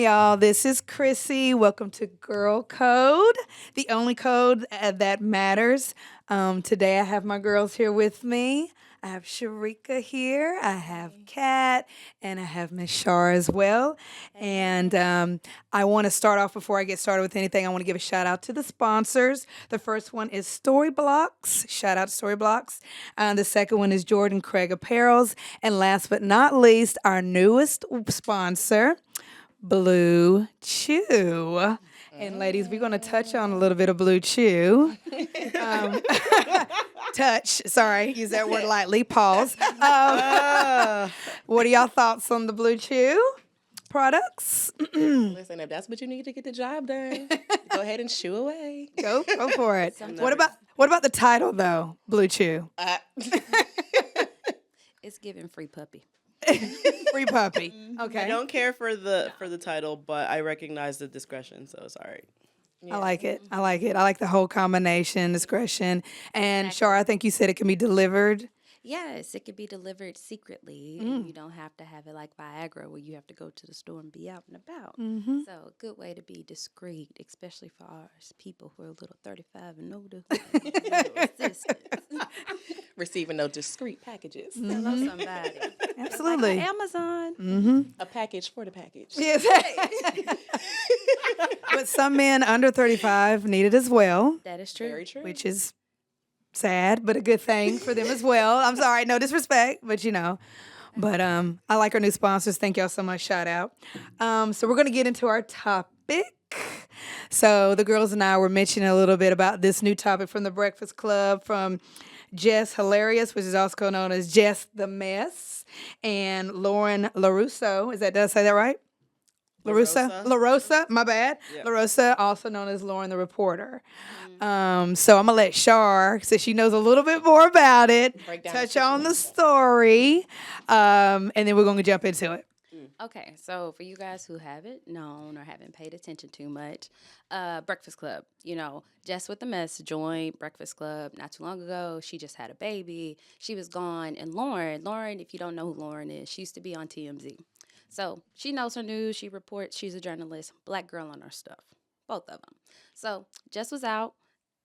Hey y'all, this is Chrissy. Welcome to Girl Code, the only code that matters. Today I have my girls here with me. I have Sharika here, I have Kat, and I have Miss Shar as well. And I want to start off before I get started with anything. I want to give a shout out to the sponsors. The first one is Storyblocks. Shout out to Storyblocks. The second one is Jordan Craig Apparels. And last but not least, our newest sponsor, Blue Chew. And ladies, we're going to touch on a little bit of Blue Chew. Um, sorry, use that word lightly, pause. What are y'all thoughts on the Blue Chew products? Listen, if that's what you need to get the job done, go ahead and chew away. Go for it. What about the title though, Blue Chew? It's giving free puppy. Free puppy. Okay. I don't care for the title, but I recognize the discretion, so it's all right. I like it. I like the whole combination, discretion. And Shar, I think you said it can be delivered. Yes, it could be delivered secretly. And you don't have to have it like Viagra where you have to go to the store and be out and about. So a good way to be discreet, especially for our people who are a little 35 and older. Receiving those discreet packages. Hello, somebody. Absolutely. Like Amazon. A package for the package. Yes. But some men under 35 need it as well, That is true. Very true. which is sad, but a good thing for them as well. I'm sorry, no disrespect, but you know. But I like our new sponsors. Thank y'all so much. Shout out. So we're going to get into our topic. So the girls and I were mentioning a little bit about this new topic from the Breakfast Club from Jess Hilarious, which is also known as Jess the Mess, and Lauren LaRusso. Did I say that right? LaRosa, my bad. Yep. LaRosa, also known as Lauren the Reporter. So I'm going to let Shar, since she knows a little bit more about it, Break down touch the on the story, and then we're going to jump into it. Okay, so for you guys who haven't known or haven't paid attention too much, Breakfast Club, Jess with the Mess joined Breakfast Club not too long ago. She just had a baby. She was gone. And Lauren, if you don't know who Lauren is, she used to be on TMZ. So she knows her news. She reports. She's a journalist. Black girl on her stuff. Both of them. So Jess was out,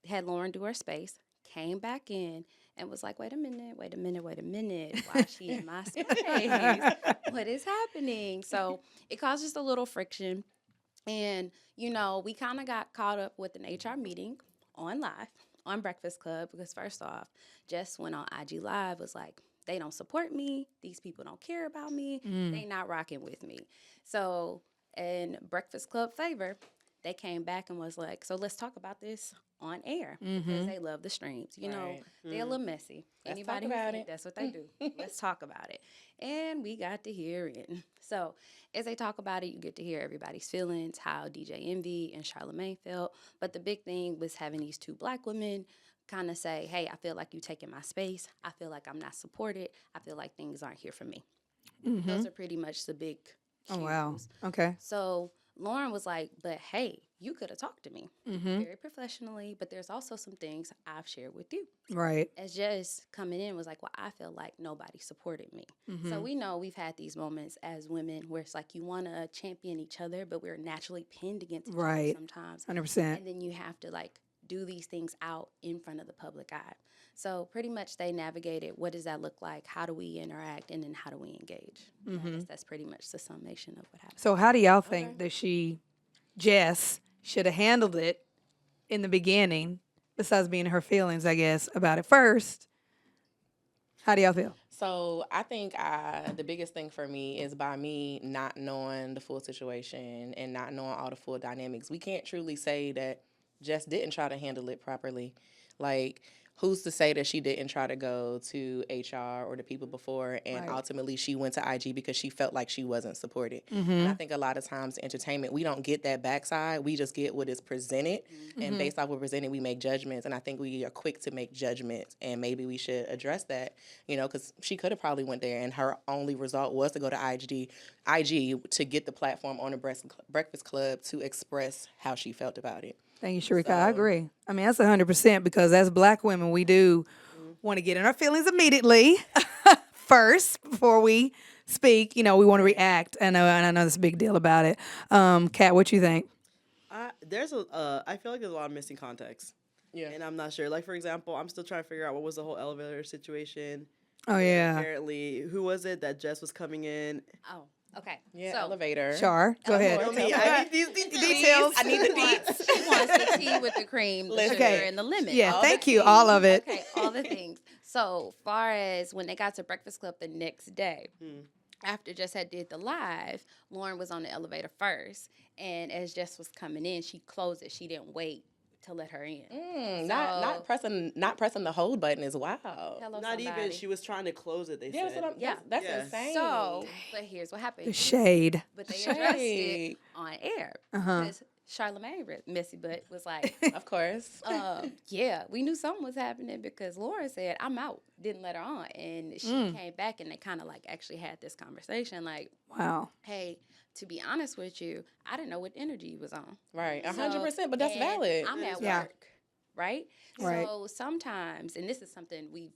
had Lauren do her space, came back in, and was like, wait a minute. Why is she in my space? What is happening? So it caused just a little friction. And, we kind of got caught up with an HR meeting on live on Breakfast Club because first off, Jess went on IG Live, was like, they don't support me. These people don't care about me. They not rocking with me. So in Breakfast Club favor, they came back and was like, so let's talk about this on air because they love the streams. Right. They're a little messy. Let's Anybody talk who about think it. that's what they do. Let's talk about it. And we got to hear it. So as they talk about it, you get to hear everybody's feelings, how DJ Envy and Charlamagne felt. But the big thing was having these two black women kind of say, hey, I feel like you taking my space. I feel like I'm not supported. I feel like things aren't here for me. Those are pretty much the big cues. Oh, wow. Okay. So Lauren was like, but hey, you could have talked to me very professionally, but there's also some things I've shared with you. Right. As Jess coming in was like, well, I feel like nobody supported me. So we know we've had these moments as women where it's like you want to champion each other, but we're naturally pinned against each other sometimes. 100%. And then you have to do these things out in front of the public eye. So pretty much they navigated what does that look like, how do we interact, and then how do we engage. I guess that's pretty much the summation of what happened. So how do y'all think that Jess, should have handled it in the beginning, besides being her feelings, I guess, about it first? How do y'all feel? So I think the biggest thing for me is by me not knowing the full situation and not knowing all the full dynamics, we can't truly say that Jess didn't try to handle it properly. Like, who's to say that she didn't try to go to HR or the people before and ultimately she went to IG because she felt like she wasn't supported. And I think a lot of times in entertainment, we don't get that backside. We just get what is presented. And based off what presented, we make judgments. And I think we are quick to make judgments. And maybe we should address that, because she could have probably went there and her only result was to go to IG to get the platform on the Breakfast Club to express how she felt about it. Thank you, Sharika. I agree. I mean, that's 100% because as black women, we do want to get in our feelings immediately. first before we speak. You know, we want to react. I know, and I know there's a big deal about it. Kat, what you think? I feel like there's a lot of missing context. Yeah. And I'm not sure. Like, for example, I'm still trying to figure out what was the whole elevator situation. Oh yeah, Apparently, who was it that Jess was coming in? Oh, okay. Yeah, So, elevator. Char, go ahead. Tell me, I need these Details. I need the She wants, deets. she wants the tea with the cream, the Listen. sugar, Okay. and the lemon. Yeah, All thank the you. All of it. Okay, all the things. So far as when they got to Breakfast Club the next day, after Jess had did the live, Lauren was on the elevator first, and as Jess was coming in, she closed it. She didn't wait to let her in. Not pressing the hold button is wild. Hello, Not even. somebody. She was trying to close it. They Yeah, said. that's Yeah. insane. So, but here's what happened. The shade. But they addressed it Shade. on air Uh-huh. because Charlamagne Messy Butt was like, Of course. yeah, we knew something was happening because Lauren said, I'm out, didn't let her on. And she came back and they kind of like actually had this conversation like, Wow. hey, to be honest with you, I didn't know what energy you was on. Right. So- 100%, but that's and valid. I'm at Yeah. work, right? Right. So sometimes, and this is something we've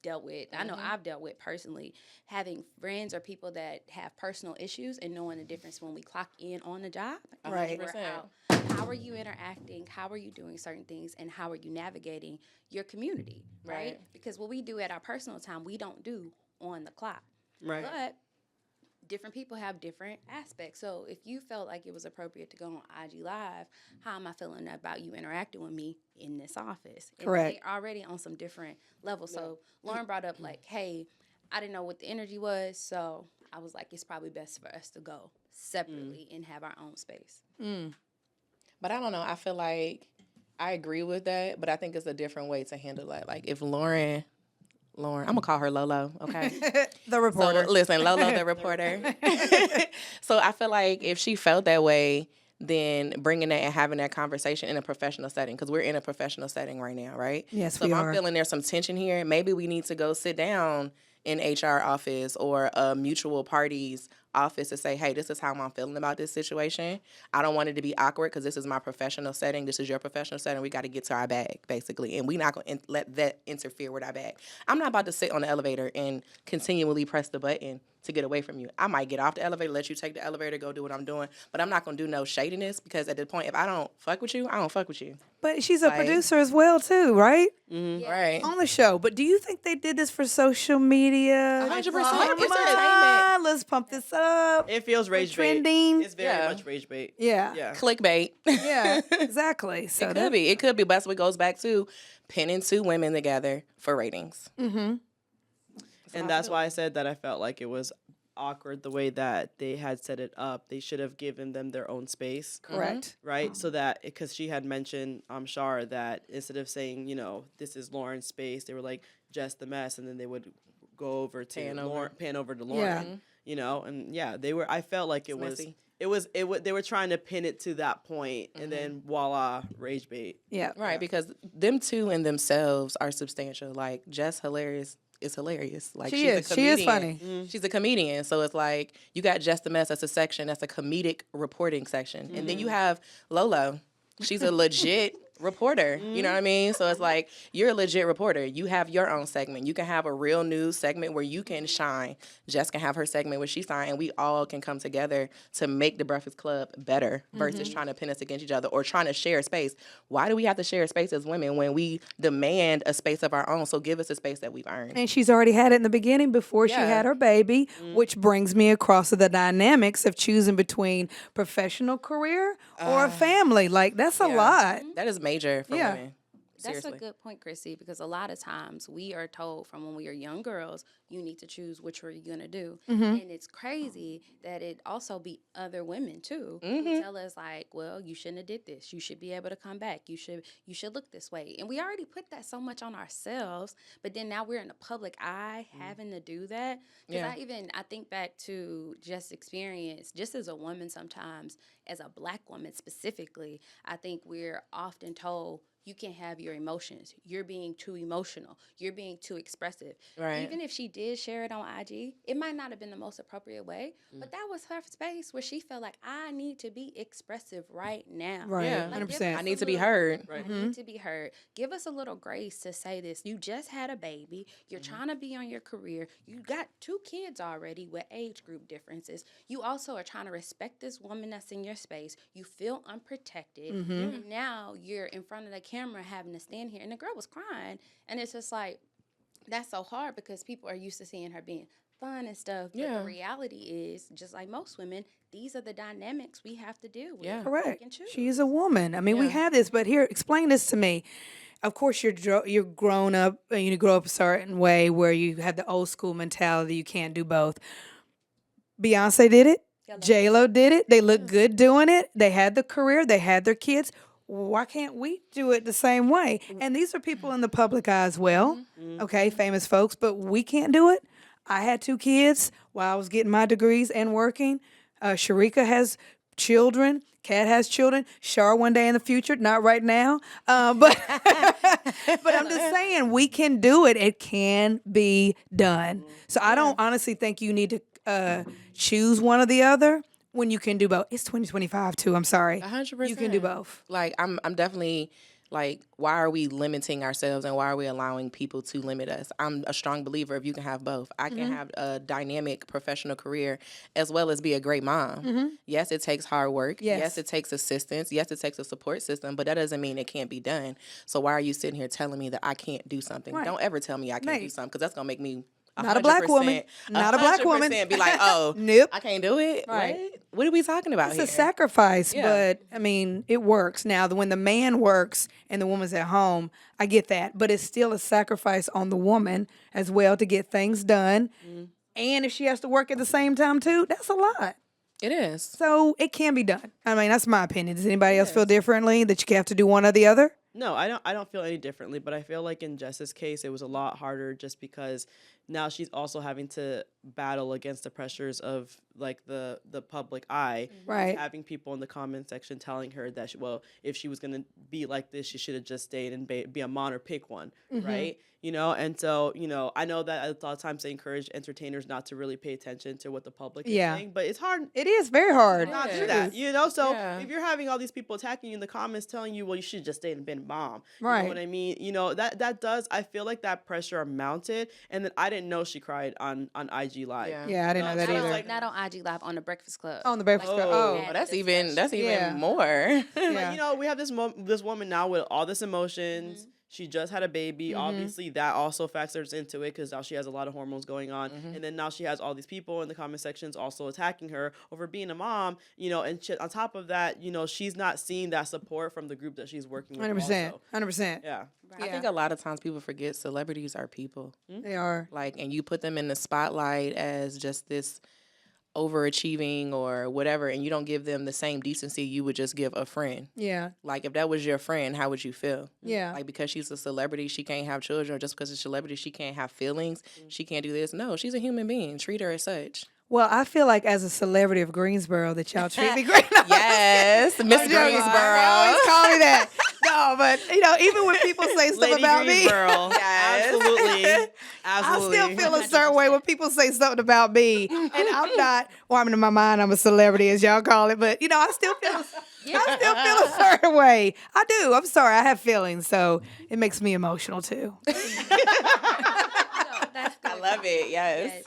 dealt with, I know I've dealt with personally, having friends or people that have personal issues and knowing the difference when we clock in on the job. and when Right. we're 100%. out. How are you interacting? How are you doing certain things? And how are you navigating your community, right? Right. Because what we do at our personal time, we don't do on the clock. Right. But different people have different aspects. So if you felt like it was appropriate to go on IG Live, how am I feeling about you interacting with me in this office? And Correct. they're already on some different levels. So Lauren brought up like, hey, I didn't know what the energy was, so I was like, it's probably best for us to go separately and have our own space. But I don't know. I feel like I agree with that, but I think it's a different way to handle that. Like if Lauren, I'm gonna call her Lolo, okay? The reporter. So listen, Lolo, the reporter. So I feel like if she felt that way, then bringing that and having that conversation in a professional setting, because we're in a professional setting right now, right? Yes, so we if are. I'm feeling there's some tension here, maybe we need to go sit down in HR office or a mutual parties office to say, hey, this is how I'm feeling about this situation. I don't want it to be awkward because this is my professional setting. This is your professional setting. We got to get to our bag, basically. And we're not going to let that interfere with our bag. I'm not about to sit on the elevator and continually press the button to get away from you. I might get off the elevator, let you take the elevator, go do what I'm doing. But I'm not going to do no shadiness because at the point, if I don't fuck with you, I don't fuck with you. But she's a Like- producer as well, too, right? Right. On the show. But do you think they did this for social media? 100%. Come It's on, entertainment. let's pump this up. It feels rage bait. trending. It's very Yeah. much rage bait. Yeah. Yeah. Clickbait. Yeah, exactly. So It could be. It could be. But that's what goes back to pinning two women together for ratings. And that's why I said that I felt like it was awkward the way that they had set it up. They should have given them their own space. correct. Right, so that because she had mentioned, Shar, that instead of saying, this is Lauren's space, they were like just the mess, and then they would go over to Pan over. Lauren, pan over to Lauren, and they were. I felt like it was, messy. they were trying to pin it to that point, and then voila, rage bait. Yeah. Right, because them two in themselves are substantial. Like Jess is hilarious. Like She she's is. a She is comedian. funny. She's a comedian. So it's like you got Jess the Mess, that's a section, that's a comedic reporting section. And then you have Lolo. She's a legit reporter. You know what I mean? So it's like you're a legit reporter. You have your own segment. You can have a real news segment where you can shine. Jess can have her segment where she shine, and we all can come together to make the Breakfast Club better versus trying to pin us against each other or trying to share space. Why do we have to share space as women when we demand a space of our own? So give us a space that we've earned. And she's already had it in the beginning before she Yeah. had her baby, which brings me across to the dynamics of choosing between professional career or a family. Like, that's a lot. That is major for Yeah. women. That's Seriously. a good point, Chrissy, because a lot of times we are told from when we are young girls, you need to choose which one you're going to do. And it's crazy that it also be other women too who tell us like, well, you shouldn't have did this. You should be able to come back. You should look this way. And we already put that so much on ourselves, but then now we're in the public eye having to do that. Because Yeah. I think back to just experience, just as a woman sometimes, as a black woman specifically, I think we're often told, you can't have your emotions. You're being too emotional. You're being too expressive. Right. Even if she did share it on IG, it might not have been the most appropriate way, but that was her space where she felt like, I need to be expressive right now. Right. Yeah. Like, give 100%. us I a need to be little- heard. I need to be heard. Give us a little grace to say this. You just had a baby. You're trying to be on your career. You got 2 kids already with age group differences. You also are trying to respect this woman that's in your space. You feel unprotected. And now you're in front of the camera having to stand here. And the girl was crying. And it's just like, that's so hard because people are used to seeing her being fun and stuff. But Yeah. the reality is, just like most women, these are the dynamics we have to deal with. Yeah. Pick Correct. and choose. She's a woman. I mean, we Yeah. have this, but here, explain this to me. Of course, you're grown up. You grow up a certain way where you have the old school mentality. You can't do both. Beyonce did it. J Lo did it. They look good doing it. They had the career. They had their kids. Why can't we do it the same way? And these are people in the public eye as well. Okay, famous folks, but we can't do it. I had 2 kids while I was getting my degrees and working. Sharika has children. Kat has children. Shar one day in the future, not right now. But but I'm just saying we can do it. It can be done. So I don't honestly think you need to choose one or the other when you can do both. It's 2025 too. I'm sorry. 100%. You can do both. Like I'm definitely like, why are we limiting ourselves and why are we allowing people to limit us? I'm a strong believer if you can have both. I can have a dynamic professional career as well as be a great mom. Yes, it takes hard work. Yes. Yes, it takes assistance. Yes, it takes a support system, but that doesn't mean it can't be done. So why are you sitting here telling me that I can't do something? Right. Don't ever tell me I can't do Mate. something because that's going to make me Not a black woman. 100%, Not a black woman. 100% be like, oh, Nope. I can't do it. Right. What are we talking about It's here? a sacrifice, Yeah. but I mean, it works. Now, when the man works and the woman's at home, I get that, but it's still a sacrifice on the woman as well to get things done. And if she has to work at the same time too, that's a lot. It is. So it can be done. I mean, that's my opinion. Does anybody else feel differently that you have to do one or the other? No, I don't feel any differently, but I feel like in Jess's case it was a lot harder just because now she's also having to battle against the pressures of like the public eye. Right. Having people in the comment section telling her that well, if she was going to be like this, she should have just stayed and be a mom or pick one, right? You know, and so, you know, I know that a lot of times they encourage entertainers not to really pay attention to what the public is Yeah. saying, but it's hard It is very hard. not Yeah. do that, you know. So Yeah. if you're having all these people attacking you in the comments, telling you, well, you should just stay and been mom, you Right. know what I mean? You know that does. I feel like that pressure mounted, and then I didn't know she cried on IG Live. Yeah. Yeah, I didn't know that so it's either. like- Not on IG Live, on the Breakfast Club. On the Breakfast Club. Oh. Oh, Oh, that's even Yeah. more. Yeah. Like, you know, we have this woman now with all this emotions. She just had a baby. Obviously, that also factors into it because now she has a lot of hormones going on. And then now she has all these people in the comment sections also attacking her over being a mom, you know, and on top of that, you know, she's not seeing that support from the group that she's working with 100%. also. 100%. Yeah. I think a lot of times people forget celebrities are people. They are. Like, and you put them in the spotlight as just this overachieving or whatever, and you don't give them the same decency you would just give a friend. Yeah. Like, if that was your friend, how would you feel? Yeah. Like, because she's a celebrity, she can't have children, or just because she's a celebrity, she can't have feelings, she can't do this. No, she's a human being. Treat her as such. Well, I feel like as a celebrity of Greensboro that y'all treat me great. Yes, Miss I'm joking. Greensboro. They always call me that. No, but you know, even when people say stuff Lady about Greensboro. Yes. Absolutely. me, Absolutely. I still feel a certain way when people say something about me, and I'm not. Well, I mean, in my mind, I'm a celebrity, as y'all call it. But you know, I still feel. I still feel a certain way. I do. I'm sorry. I have feelings, so it makes me emotional too. I love it. Yes.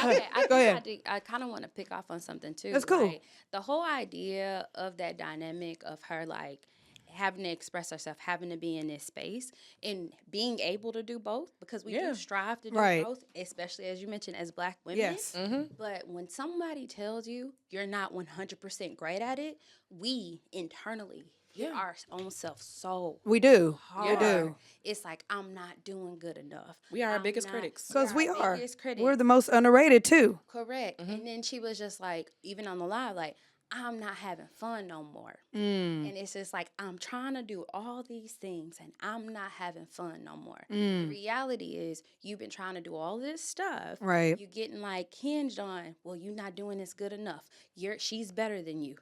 Okay, Go ahead. I kind of want to pick off on something too. That's cool. Like, the whole idea of that dynamic of her like having to express herself, having to be in this space, and being able to do both because we Yeah. do strive to do Right. both, especially as you mentioned as Black women. Yes. But when somebody tells you you're not 100% great at it, we internally hit our own self so We do. hard. We do. It's like I'm not doing good enough. We are our I'm biggest not- critics. Because we our are. biggest critics. We're the most underrated too. Correct. And then she was just like, even on the live, like, I'm not having fun no more. Mm. And it's just like, I'm trying to do all these things and I'm not having fun no more. The Mm. reality is, you've been trying to do all this stuff. Right. You're getting like hinged on, well, you're not doing this good enough. She's better than you.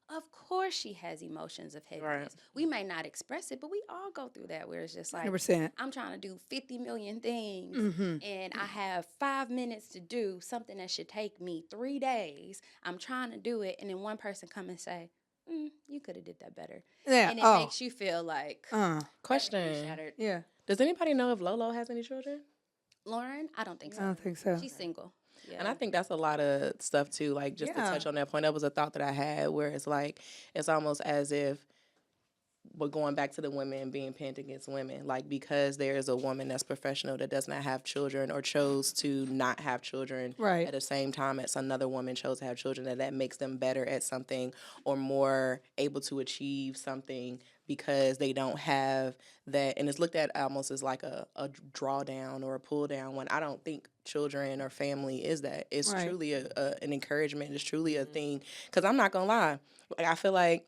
Of course she has emotions of heaviness. We may not express it, but we all go through that where it's just like, 100%. I'm trying to do 50 million things Mm-hmm. and I have 5 minutes to do something that should take me 3 days. I'm trying to do it. And then one person come and say, you could have did that better. Yeah. And it Oh. makes you feel like everything's Question. shattered. Yeah. Does anybody know if Lolo has any children? Lauren, I don't think I so. don't think so. She's single. Yeah. And I think that's a lot of stuff too. Like, just to Yeah. touch on that point, that was a thought that I had where it's like, it's almost as if we're going back to the women being pinned against women. Like, because there is a woman that's professional that does not have children or chose to not have children Right. at the same time as another woman chose to have children, that makes them better at something or more able to achieve something because they don't have that. And it's looked at almost as like a drawdown or a pull down, when I don't think children or family is that. It's Right. truly an encouragement. It's truly a thing. Because I'm not going to lie. Like, I feel like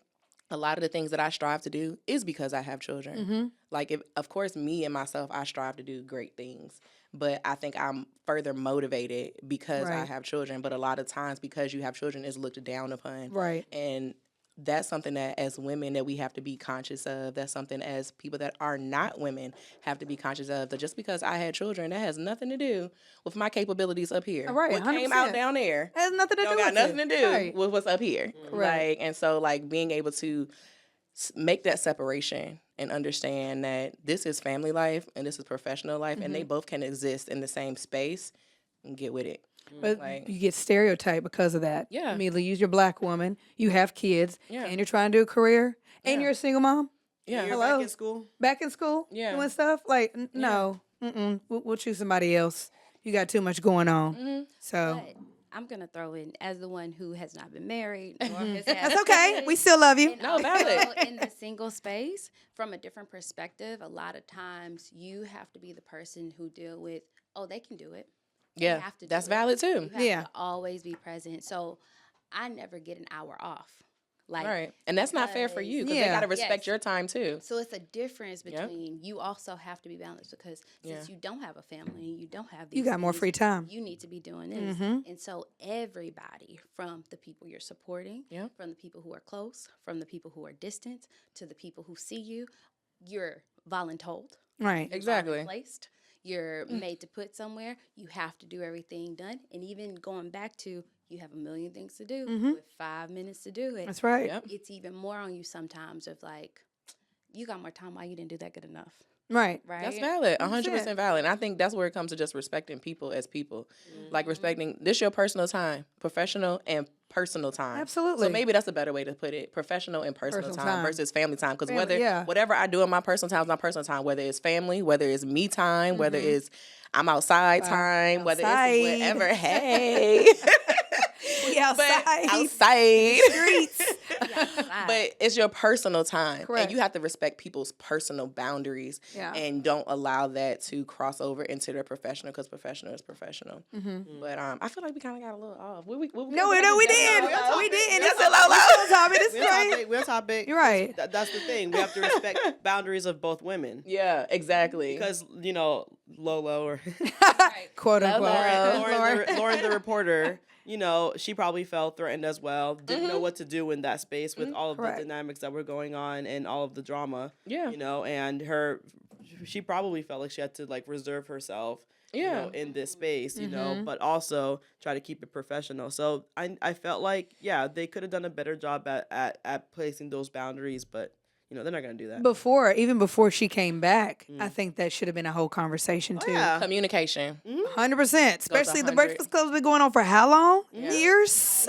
a lot of the things that I strive to do is because I have children. Mm-hmm. Like, of course, me and myself, I strive to do great things. But I think I'm further motivated because I Right. have children. But a lot of times, because you have children, is looked down upon. Right. And that's something that as women that we have to be conscious of. That's something as people that are not women have to be conscious of. That just because I had children, that has nothing to do with my capabilities up here. Right, What came out 100%. down there Has nothing to do don't with got nothing it. to do Right. with what's up here. Correct. Like, and so, like, being able to make that separation and understand that this is family life and this is professional life, and they both can exist in the same space, and get with it. But Like, you get stereotyped because of that. Yeah. Immediately, you're a black woman, you have kids, Yeah. and you're trying to do a career, and Yeah. you're a single mom, yeah, You're Hello? back in school. back in school, Yeah. doing stuff. Like, no, we'll choose somebody else. You got too much going on. So But I'm going to throw in, as the one who has not been married, or has had that's okay. kids, We still love you. and No, also valid. in the single space, from a different perspective, a lot of times you have to be the person who deal with, oh, they can do it. They yeah, have to do that's it. valid too. You have Yeah. to always be present. So I never get an hour off. Like, Right. And that's not fair for you because they Yeah. got to respect Yes. your time too. so it's a difference Yep. between you also have to be balanced because since Yeah. you don't have a family, you don't have these You got more things, free time. you need to be doing this. Mhm. And so everybody, from the people you're supporting, Yep. from the people who are close, from the people who are distant, to the people who see you, you're voluntold. Right. Exactly. Placed. You're made to put somewhere. You have to do everything done. And even going back to, you have a million things to do with 5 minutes to do it. That's right. Yep. It's even more on you sometimes of like, you got more time. Why you didn't do that good enough? Right. Right? That's valid, 100%. 100% valid. And I think that's where it comes to just respecting people as people. Like, respecting this your personal time, professional and personal time. Absolutely. So maybe that's a better way to put it: professional and personal Personal time time. versus family time. Because Family, yeah. whatever I do in my personal time is my personal time. Whether it's family, whether it's me time, whether it's I'm outside time, whether outside. it's whatever. Hey. We But outside. outside. Streets. But it's your personal time. Correct. And you have to respect people's personal boundaries Yeah. and don't allow that to cross over into their professional, because professional is professional. But I feel like we kind of got a little off. No, we did. We did. And it's That's a low, we low. still on topic. It's We're on great. topic. We're on topic. You're right. That's the thing. We have to respect boundaries of both women. Yeah, exactly. Because, Lolo or Quote unquote. Hello. Lauren the reporter, she probably felt threatened as well. Didn't know what to do in that space with all of Correct. the dynamics that were going on and all of the drama. Yeah. And she probably felt like she had to reserve herself. Yeah. In this space, but also try to keep it professional. So I felt like, they could have done a better job at placing those boundaries, but they're not going to do that. Even before she came back, I think that should have been a whole conversation too. Yeah. Communication. 100%. Especially the 100. Breakfast Club's been going on for how long? Years?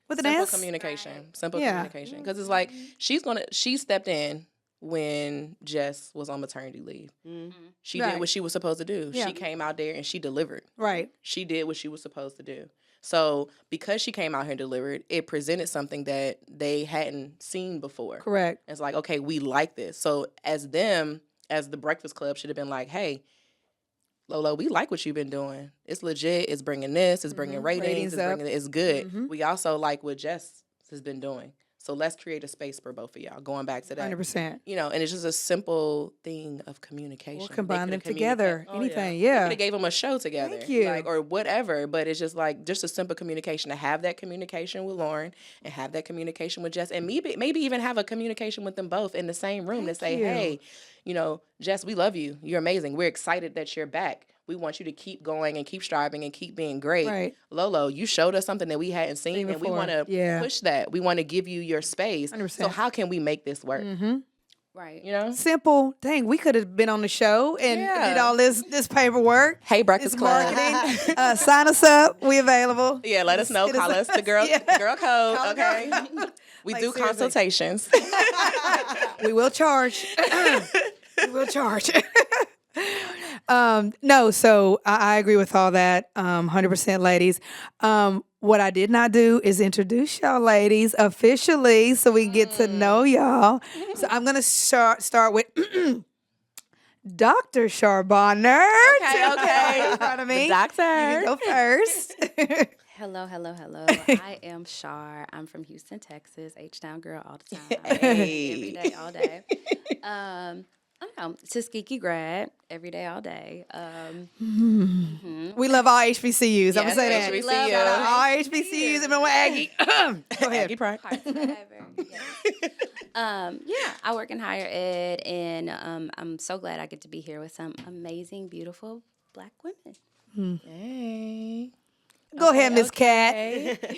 With an Simple S? communication. Simple Yeah. communication. Because it's like she stepped in when Jess was on maternity leave. She Right. did what she was supposed to do. Yeah. She came out there and she delivered. Right. She did what she was supposed to do. So because she came out here and delivered, it presented something that they hadn't seen before. Correct. It's like, okay, we like this. So as the Breakfast Club should have been like, hey, Lolo, we like what you've been doing. It's legit. It's bringing this. It's bringing ratings. Ratings It's up. bringing. It's good. We also like what Jess has been doing. So let's create a space for both of y'all. Going back to that, 100%. and it's just a simple thing of communication. We'll They combine them coulda together. Oh, yeah. Anything, Could yeah. have gave them a show together, Thank you. or whatever. But it's just a simple communication, to have that communication with Lauren and have that communication with Jess, and maybe even have a communication with them both in the same room to say, you. hey, Jess, we love you. You're amazing. We're excited that you're back. We want you to keep going and keep striving and keep being great. Right. Lolo, you showed us something that we hadn't seen, and we before. want to Yeah. push that. We want to give you your space. 100%. So how can we make this work? Right. Simple. Dang, we could have been on the show and Yeah. did all this paperwork. Hey, Breakfast This Club. marketing. Sign us up. We available. Yeah, let us know. Hit us Call up. us the girl, Yeah. the girl code. Call the Okay. girl code. We Like, do seriously. consultations. We will charge. We will charge. No, so I agree with all that. 100% ladies. What I did not do is introduce y'all ladies officially so we can get to know y'all. So I'm going to start with Dr. Charbonner. Okay. In front of me. The doctor. You can go first. Hello. I am Shar. I'm from Houston, Texas. H-Town girl all the time. Hey. Every day, all day. I don't know. Tuskegee grad. Every day, all day. We love all HBCUs. I'm going to say that. HBCUs. Shout out all HBCUs and we're Aggie. Go ahead. Aggie Pride. Hearts forever. Yes. Yeah, I work in higher ed, and I'm so glad I get to be here with some amazing, beautiful Black women. Hey. Go ahead, Miss Cat.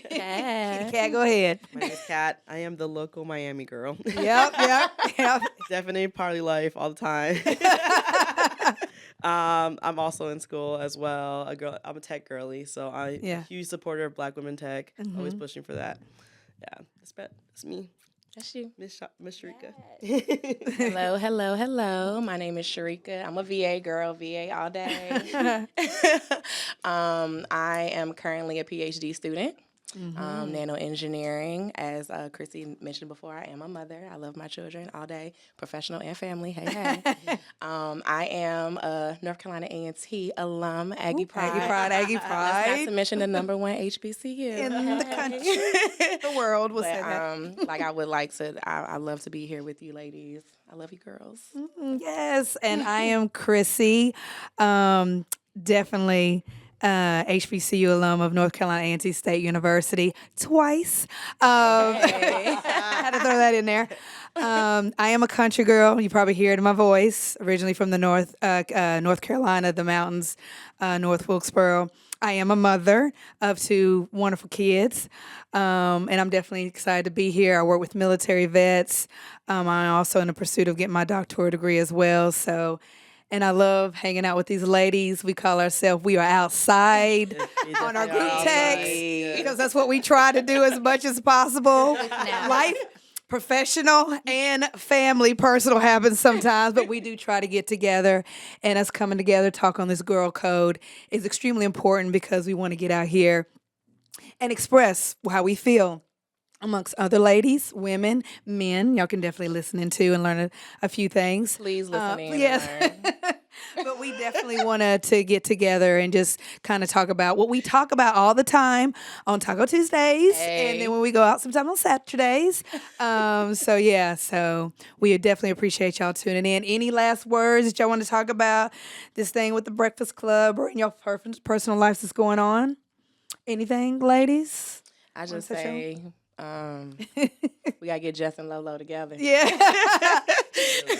Yeah. Cat, go ahead. My name is Kat. I am the local Miami girl. Yep. Definitely party life all the time. I'm also in school as well. I'm a tech girly, so I'm a huge supporter of Black women tech. Always pushing for that. Yeah, that's me. That's you. Miss Sharika. Hello. My name is Sharika. I'm a VA girl, VA all day. I am currently a PhD student, nano engineering. As Chrissy mentioned before, I am a mother. I love my children all day, professional and family. Hey. I am a North Carolina A&T alum, Aggie Pride. Aggie Not Pride. to mention the #1 HBCU In the country, the world will say that. But I would like to. I love to be here with you, ladies. I love you, girls. Yes, and I am Chrissy. Definitely HBCU alum of North Carolina A&T State University twice. I had to throw that in there. I am a country girl. You probably hear it in my voice. Originally from the North Carolina, the mountains, North Wilkesboro. I am a mother of 2 wonderful kids, and I'm definitely excited to be here. I work with military vets. I'm also in the pursuit of getting my doctoral degree as well. And I love hanging out with these ladies. We call ourselves We Are Outside on our group text because that's what we try to do as much as possible. Life, professional, and family, personal happens sometimes, but we do try to get together. And us coming together, talk on this girl code is extremely important because we want to get out here and express how we feel amongst other ladies, women, men. Y'all can definitely listen into and learn a few things. Please listen in. Yes. And learn. But we definitely want to get together and just kind of talk about what we talk about all the time on Taco Tuesdays. Hey. And then when we go out sometime on Saturdays. So we definitely appreciate y'all tuning in. Any last words that y'all want to talk about this thing with the Breakfast Club or in your personal lives that's going on? Anything, ladies? I just touch on? say, we gotta get Jess and Lolo together. Yeah.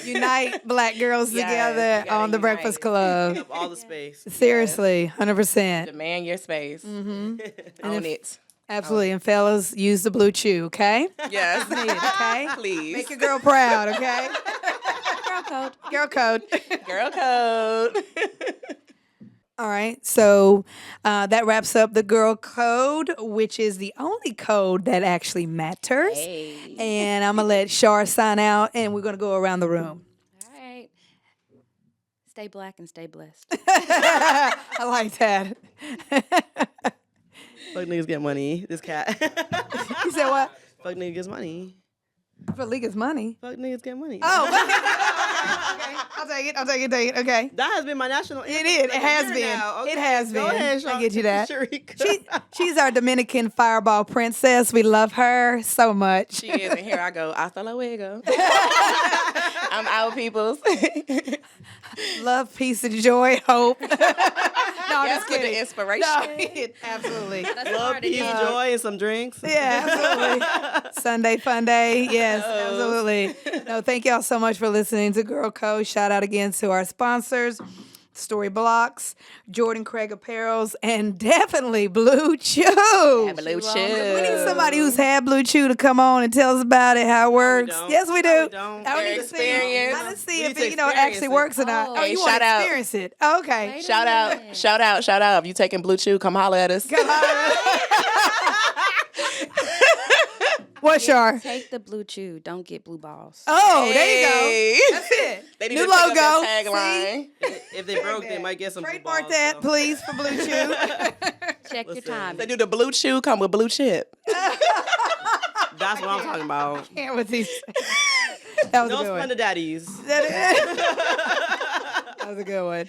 Unite Black girls Yes, together we gotta on the Breakfast unite. Club. Up all the space. Seriously, 100%. Demand your space. Own it. Absolutely. And fellas, use the blue chew, okay? Yes. Okay? Please. Make your girl proud, okay? Girl code. Girl code. Girl code. All right. So that wraps up the girl code, which is the only code that actually matters. Hey. And I'm going to let Shar sign out, and we're going to go around the room. All right. Stay Black and stay blessed. I like that. Fuck niggas get money. This cat. You said what? Fuck niggas gets money. For Lega's money. Fuck niggas get money. Oh, okay. I'll take it. Okay. That has been my national anthem. It is. for It like a has year been. now. It has Go been. ahead, I get you that. Sharika. She's our Dominican fireball princess. We love her so much. She is, and here I go. Hasta luego. I'm out, peoples. Love, peace, and joy, hope. No, I'm Yes, just with the kidding. inspiration. No, absolutely. That's Love, hard peace, again. joy, and some drinks. Yeah, absolutely. Sunday fun day. Yes, absolutely. No, thank y'all so much for listening to Girl Code. Shout out again to our sponsors, Story Blocks, Jordan Craig Apparels, and definitely Blue Chew. Blue We Chew. need somebody who's had Blue Chew to come on and tell us about it, how it works. don't. Yes, we do. No, we don't. I Their need to see. experience. I need to see We if need to it, actually experience it. works or not. Oh. Oh, Hey, you want shout to out. experience it? Okay. Wait a Shout out, minute. shout out, shout out. If you taking Blue Chew, come holler at us. What's your? Take the Blue Chew. Don't get blue balls. Oh, there you Hey. go. That's it. They need New to pick up logo. that tagline. If they broke, they might get some blue Trademark balls, that, so. please, for Blue Chew. Check your Listen. time. They do the Blue Chew, come with blue chip. That's what I'm talking about. Can't with these. That was No a good one. Splendid Daddies. That was a good one.